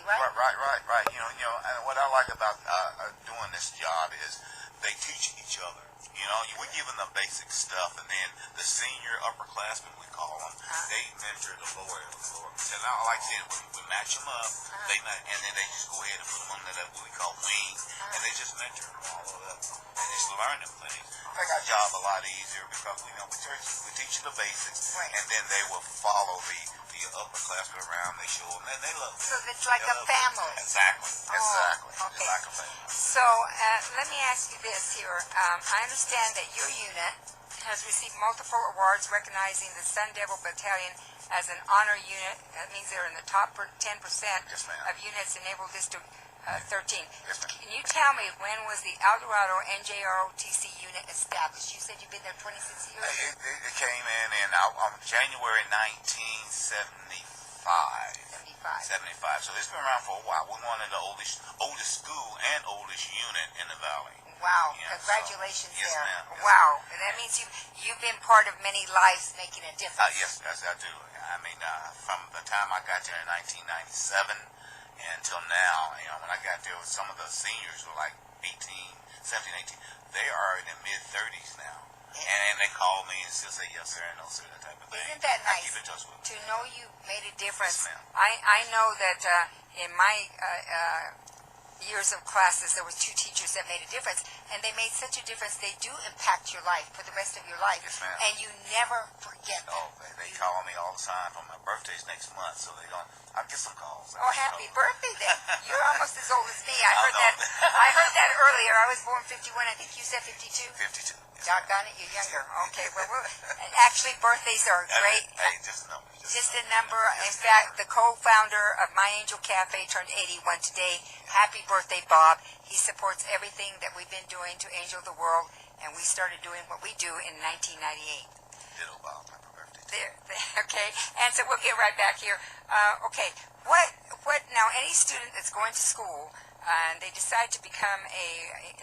right? Right. And what I like about doing this job is they teach each other. We're giving them basic stuff, and then the senior upperclassmen, we call them, they mentor the lower. And I like saying, we match them up, and then they just go ahead and put them under that what we call wing, and they just mentor them all of that, and just learn them things. Make our job a lot easier because we teach you the basics, and then they will follow the upperclassmen around. They show them, and they love it. So it's like a family. Exactly. Okay. It's like a family. So let me ask you this here. I understand that your unit has received multiple awards recognizing the Sun Devil Battalion as an honor unit. That means they're in the top 10% Yes, ma'am. of units in Naval District 13. Yes, ma'am. Can you tell me when was the Eldorado NJROTC unit established? You said you've been there 26 years. It came in on January 1975. 75. So it's been around for a while. We're one of the oldest school and oldest unit in the Valley. Wow! Yeah, Congratulations yes, there. ma'am. Yes, wow! ma'am. And that means you've been part of many lives making a difference. Yes, I do. I mean, from the time I got there in 1997 until now, when I got there, some of the seniors were like 17, 18. They are in their mid-30s now. And they call me and still say yes sir and no sir, that type of thing. Isn't that nice? I keep in touch with them. To know you made a difference. Yes, ma'am. I know that in my years of classes, there was 2 teachers that made a difference, and they made such a difference. They do impact your life for the rest of your life. Yes, ma'am. And you never forget that. Oh, they call me all the time. For my birthday's next month, so I'll get some calls. Oh, happy birthday then. You're almost as old as me. I heard know. that. I heard that earlier. I was born 51. I think you said 52. 52. Doggone it, you're younger. Okay, well, actually, birthdays are great. Hey, just a number. Just a number. In fact, the co-founder of My Angel Cafe turned 81 today. Happy birthday, Bob. He supports everything that we've been doing to Angel the World, and we started doing what we do in 1998. Ditto, Bob. Happy birthday. There, okay, and so we'll get right back here. Okay, what now? Any student that's going to school and they decide to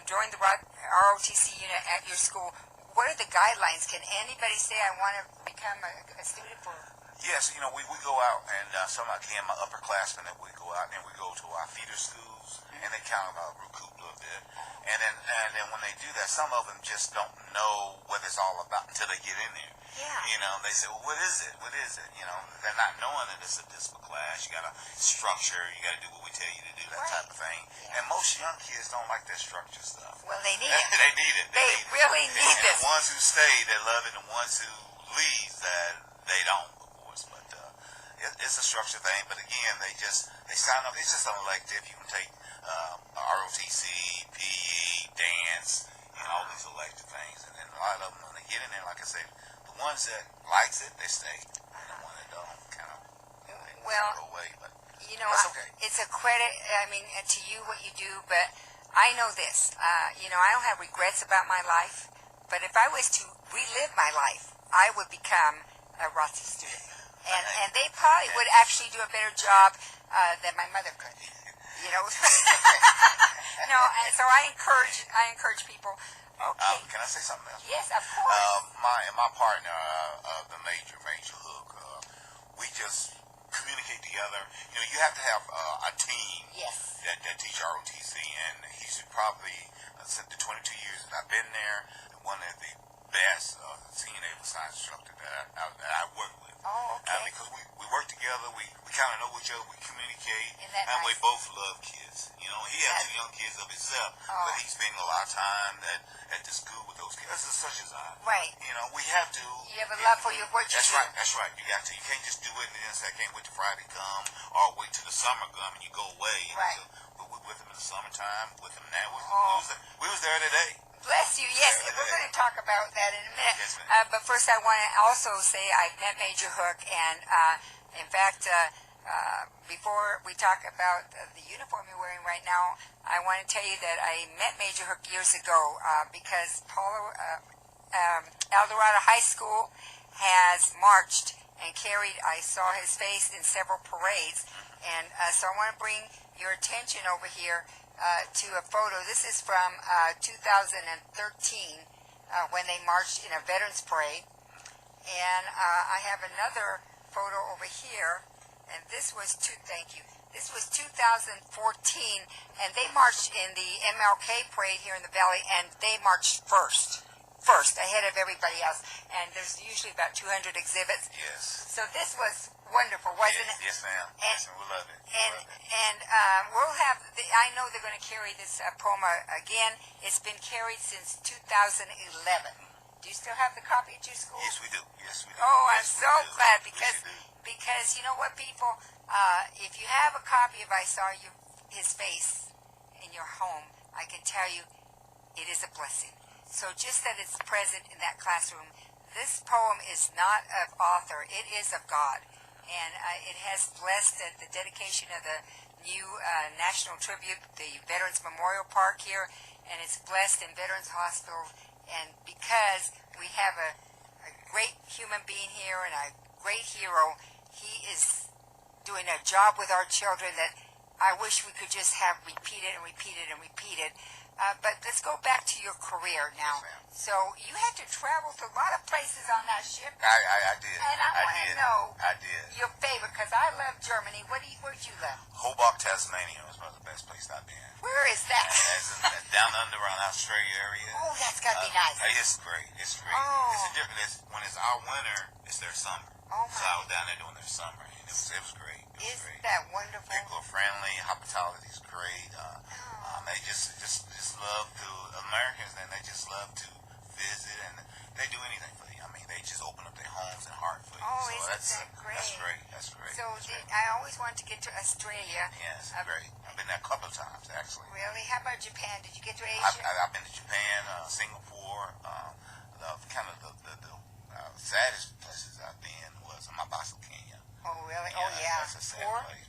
join the ROTC unit at your school, what are the guidelines? Can anybody say, I want to become a student for? Yes, we go out, and again, my upperclassmen, that we go out and we go to our feeder schools, and they kind of recoup a little bit. And then when they do that, some of them just don't know what it's all about until they get in there. Yeah. They say, well, what is it? They're not knowing that it's a discipline class. You got to structure. You got to do what we tell you to do, that type of thing. Yeah. And most young kids don't like that structure stuff. Well, they need it. They need it. They really need and this. The ones who stay, they love it. The ones who leave, that they don't, of course. But it's a structure thing. But again, they sign up. It's just an elective. You can take ROTC, PE, dance, all these elective things. And then a lot of them, when they get in there, like I said, the ones that likes it, they stay. And the ones that don't, kind of, they go away. But that's okay. It's a credit, to you what you do, but I know this. I don't have regrets about my life, but if I was to relive my life, I would become a ROTC student. And they probably would actually do a better job than my mother could. So I encourage people. Okay. Can I say something else? Yes, of course. My partner, the major hook, we just communicate together. You have to have a team. Yes. That teach ROTC, and he's probably since the 22 years that I've been there, one of the best senior naval science instructor that I work with. Oh, okay. Because we work together, we kind of know each other, we communicate, and nice? We both love kids. He has 2 young kids of himself, but he's spending a lot of time at the school with those kids, such as I. Right. We have to. You have a love for what you do. That's right. You got to. You can't just do it and then say, I can't wait till Friday come, or wait till the summer come and you go away. Right. But we're with them in the summertime, with them now. We was there today. Bless you. Yes, we're going to talk about that in a minute. Yes, but first, I want to also say I've met Major Hook, and in fact, before we talk about the uniform you're wearing right now, I want to tell you that I met Major Hook years ago because Eldorado High School has marched and carried. I saw his face in several parades, and so I want to bring your attention over here to a photo. This is from 2013 when they marched in a veterans parade. And I have another photo over here, and this was This was 2014 2014, and they marched in the MLK parade here in the Valley, and they marched first, ahead of everybody else. And there's usually about 200 exhibits. Yes. So this was wonderful, wasn't it? Yes, ma'am. Yes, we love it. And we'll have, I know they're going to carry this poem again. It's been carried since 2011. Do you still have the copy at your school? Yes, we do. Yes, we do. Oh, I'm yes, so glad because you know what, people, if you have a copy of I Saw His Face in your home, I can tell you it is a blessing. So just that it's present in that classroom, this poem is not of author, it is of God. And it has blessed the dedication of the new National Tribute, the Veterans Memorial Park here, and it's blessed in Veterans Hospital. And because we have a great human being here and a great hero, he is doing a job with our children that I wish we could just have repeated and repeated and repeated. But let's go back to your career now. Yes, so you had to travel to a lot of places on that ship. I did. And I want to know I did. your favorite, because I love Germany. Where'd you live? Hobart, Tasmania was one of the best places I've been. Where is that? That's down under around Australia area. Oh, that's got to be nice. It's great. It's great. Oh. It's a different. When it's our winter, it's their summer. Oh, so I was down there doing their summer, and it was great. Isn't that wonderful? People are friendly. Hospitality is great. They just love to Americans, and they just love to visit, and they do anything for you. I mean, they just open up their homes and heart for you. Oh, so isn't that great? That's great. So that's great. I always wanted to get to Australia. Yes, great. I've been there a couple of times, actually. Really? How about Japan? Did you get to Asia? I've been to Japan, Singapore. The saddest places I've been was Mombasa, Kenya. Oh, really? Yeah, oh, yeah. That's a sad place.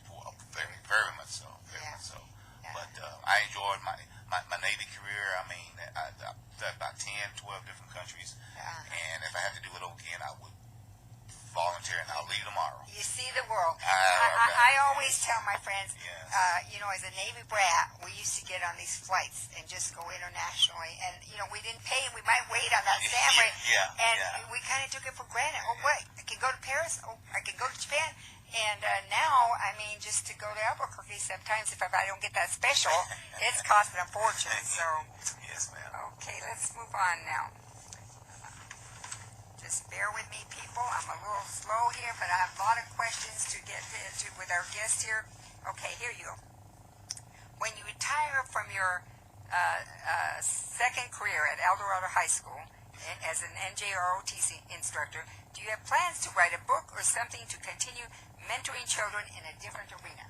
Very, very much so. Very much so. Yeah. But I enjoyed my Navy career. I mean, I've done about 10, 12 different countries. And if I had to do it over again, I would volunteer and I'll leave tomorrow. You see the world. Okay. I always tell my friends, Yes. As a Navy brat, we used to get on these flights and just go internationally. And, we didn't pay and we might wait on that sandwich. We kind of took it for granted. Oh, wait, I can go to Paris. Oh, I can go to Japan. And now, I mean, just to go to Albuquerque, sometimes if I don't get that special, it's costing a fortune. So, yes, ma'am. Okay, let's move on now. Just bear with me, people. I'm a little slow here, but I have a lot of questions to get into with our guest here. Okay, here you go. When you retire from your second career at Eldorado High School as an NJROTC instructor, do you have plans to write a book or something to continue mentoring children in a different arena?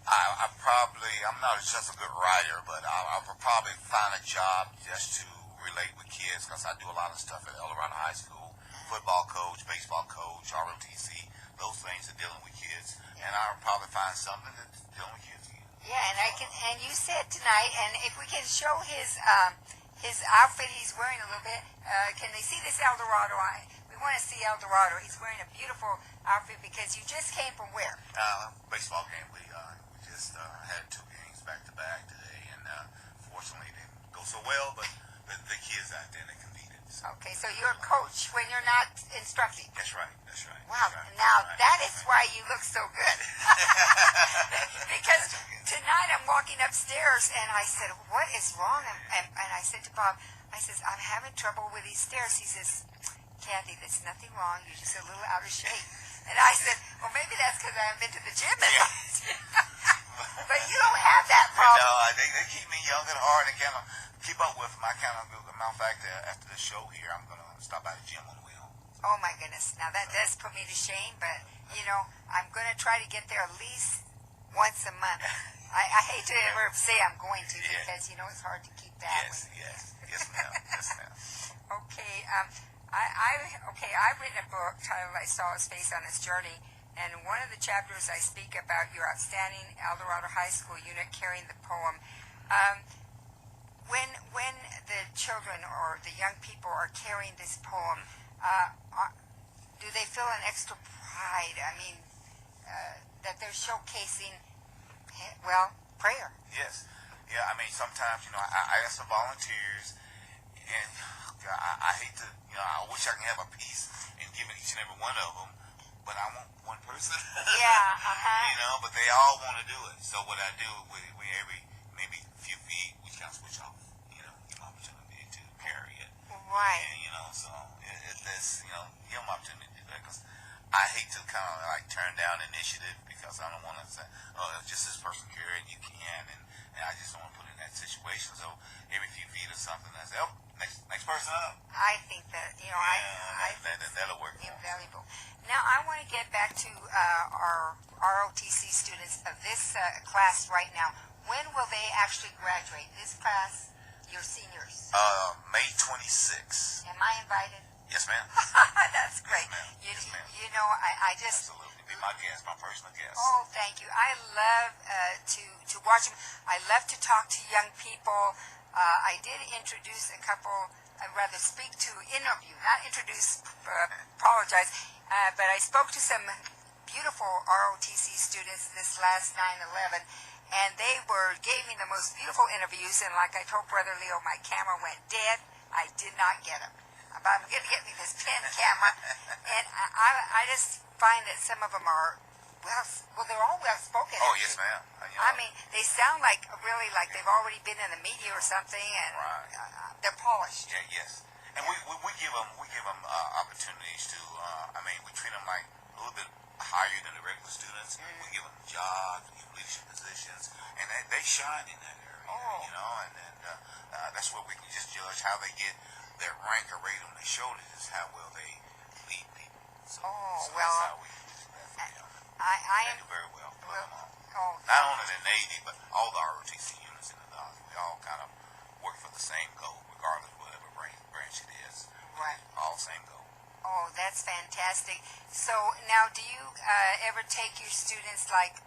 I'm not just a good writer, but I'll probably find a job just to relate with kids, because I do a lot of stuff at Eldorado High School. Football coach, baseball coach, ROTC, those things are dealing with kids. And I'll probably find something that's dealing with kids again. Yeah, and you said tonight, and if we can show his outfit he's wearing a little bit, can they see this Eldorado? We want to see Eldorado. He's wearing a beautiful outfit because you just came from where? Baseball game. We just had 2 games back to back today, and fortunately it didn't go so well, but the kids out there, they competed. So. Okay, so you're a coach when you're not instructing. That's right. Wow, now that is why you look so good. Because tonight I'm walking upstairs and I said, what is wrong? And I said to Bob, I'm having trouble with these stairs. He says, Kathy, there's nothing wrong. You're just a little out of shape. And I said, well, maybe that's because I haven't been to the gym as much. But you don't have that problem. No, they keep me young and hard and kind of keep up with them. I kind of, matter of fact, after the show here, I'm going to stop by the gym on the way home. Oh, my goodness. Now, that does put me to shame, but, I'm going to try to get there at least once a month. I hate to ever say I'm going to because, it's hard to keep that. Yes, ma'am. Okay, I've written a book titled I Saw His Face on His Journey, and in one of the chapters I speak about your outstanding Eldorado High School unit carrying the poem. When the children or the young people are carrying this poem, do they feel an extra pride? I mean, that they're showcasing, prayer. Yes. Yeah, I mean, sometimes, I ask the volunteers, and I hate to, I wish I can have a piece and give each and every one of them, but I want one person. Yeah, You know, but they all want to do it. So what I do, we every maybe few feet, we kind of switch off. You know, give them opportunity to carry it. Right. And, you know, so that's, you know, give them opportunity to do that, because I hate to kind of like turn down initiative, because I don't want to say, oh, just this person carry it, you can, and I just don't want to put in that situation. So every few feet or something, I say, oh, next person up. I think that, you know, That'll work. Invaluable. Now, I want to get back to our ROTC students of this class right now. When will they actually graduate? This class, your seniors. May 26th. Am I invited? Yes, ma'am. That's great. Yes, ma'am. You know, I just... Absolutely. Be my guest, my personal guest. Oh, thank you. I love to watch them. I love to talk to young people. I did introduce a couple, rather speak to, interview, not introduce, apologize, but I spoke to some beautiful ROTC students this last 9/11, and they gave me the most beautiful interviews, and like I told Brother Leo, my camera went dead. I did not get them. But I'm going to get me this pen camera, and I just find that some of them are, well, they're all well-spoken. Oh, yes, ma'am. I mean, they sound like, really like they've already been in the media or something, and they're polished. Yeah, yes. And we give them opportunities to, I mean, we treat them like a little bit higher than the regular students. We give them jobs, we give them leadership positions, and they shine in that area, you know, and that's where we can just judge how they get their rank or rate on their shoulders, is how well they lead people. So well, that's how we do that for them. They do very well. Not only the Navy, but all the ROTC units in the Navy. We all kind of work for the same goal, regardless of whatever branch it is. Right. All same goal. Oh, that's fantastic. So now, do you ever take your students, like,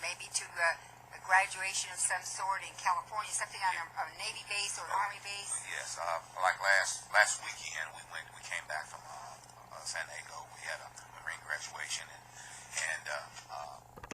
maybe to a graduation of some sort in California, something on a Navy base or an Army base? Yes. Like last weekend, we came back from San Diego. We had a Marine graduation, and